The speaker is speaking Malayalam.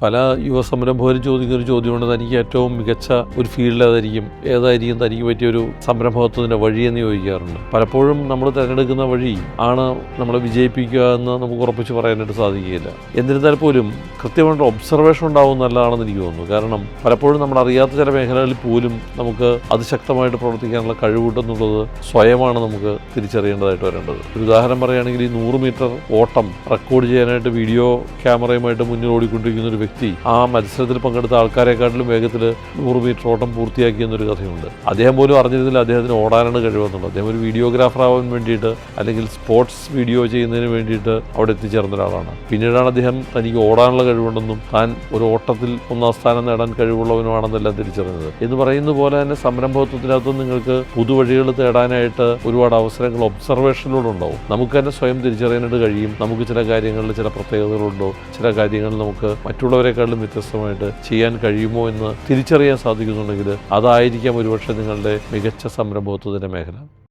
പല യുവ സംരംഭകരും ചോദിക്കുന്ന ഒരു ചോദ്യമുണ്ട്, തനിക്ക് ഏറ്റവും മികച്ച ഒരു ഫീൽഡ് ഏതായിരിക്കും തനിക്ക് പറ്റിയൊരു സംരംഭകത്വത്തിൻ്റെ വഴിയെന്ന് ചോദിക്കാറുണ്ട്. പലപ്പോഴും നമ്മൾ തിരഞ്ഞെടുക്കുന്ന വഴി ആണ് നമ്മളെ വിജയിപ്പിക്കുക എന്ന് നമുക്ക് ഉറപ്പിച്ച് പറയാനായിട്ട് സാധിക്കുകയില്ല. എന്നിരുന്നാൽ പോലും കൃത്യമായിട്ട് ഒബ്സർവേഷൻ ഉണ്ടാവും നല്ലതാണെന്ന് എനിക്ക് തോന്നുന്നു. കാരണം പലപ്പോഴും നമ്മൾ അറിയാത്ത ചില മേഖലകളിൽ പോലും നമുക്ക് അതിശക്തമായിട്ട് പ്രവർത്തിക്കാനുള്ള കഴിവുണ്ടെന്നുള്ളത് സ്വയമാണ് നമുക്ക് തിരിച്ചറിയേണ്ടതായിട്ട് വരേണ്ടത്. ഒരു ഉദാഹരണം പറയുകയാണെങ്കിൽ, ഈ 100 മീറ്റർ ഓട്ടം റെക്കോർഡ് ചെയ്യാനായിട്ട് വീഡിയോ ക്യാമറയുമായിട്ട് മുന്നിൽ ഓടിക്കൊണ്ടിരിക്കുന്ന ഒരു വ്യക്തി ആ മത്സരത്തിൽ പങ്കെടുത്ത ആൾക്കാരെക്കാട്ടിലും വേഗത്തിൽ 100 മീറ്റർ ഓട്ടം പൂർത്തിയാക്കിയെന്നൊരു കഥയുണ്ട്. അദ്ദേഹം പോലും അറിഞ്ഞിരുന്നില്ല അദ്ദേഹത്തിന് ഓടാനാണ് കഴിവെന്നുള്ളത്. അദ്ദേഹം ഒരു വീഡിയോഗ്രാഫർ ആവാൻ വേണ്ടിയിട്ട്, അല്ലെങ്കിൽ സ്പോർട്സ് വീഡിയോ ചെയ്യുന്നതിന് വേണ്ടിയിട്ട് അവിടെ എത്തിച്ചേർന്ന ഒരാളാണ്. പിന്നീടാണ് അദ്ദേഹം തനിക്ക് ഓടാനുള്ള കഴിവുണ്ടെന്നും താൻ ഒരു ഓട്ടത്തിൽ 1ാം സ്ഥാനം നേടാൻ കഴിവുള്ളവനുമാണെന്നെല്ലാം തിരിച്ചറിഞ്ഞത്. എന്ന് പറയുന്ന പോലെ തന്നെ സംരംഭത്വത്തിനകത്ത് നിങ്ങൾക്ക് പുതുവഴികൾ തേടാനായിട്ട് ഒരുപാട് അവസരങ്ങൾ ഒബ്സർവേഷനിലൂടെ ഉണ്ടാവും. നമുക്ക് തന്നെ സ്വയം തിരിച്ചറിയാനായിട്ട് കഴിയും. നമുക്ക് ചില കാര്യങ്ങളിൽ ചില പ്രത്യേകതകളുണ്ടോ, ചില കാര്യങ്ങൾ നമുക്ക് മറ്റുള്ളവരെക്കാളും വ്യത്യസ്തമായിട്ട് ചെയ്യാൻ കഴിയുമോ എന്ന് തിരിച്ചറിയാൻ സാധിക്കുന്നുണ്ടെങ്കിൽ അതായിരിക്കാം ഒരുപക്ഷെ നിങ്ങളുടെ മികച്ച സംരംഭത്വത്തിൻ്റെ മേഖല.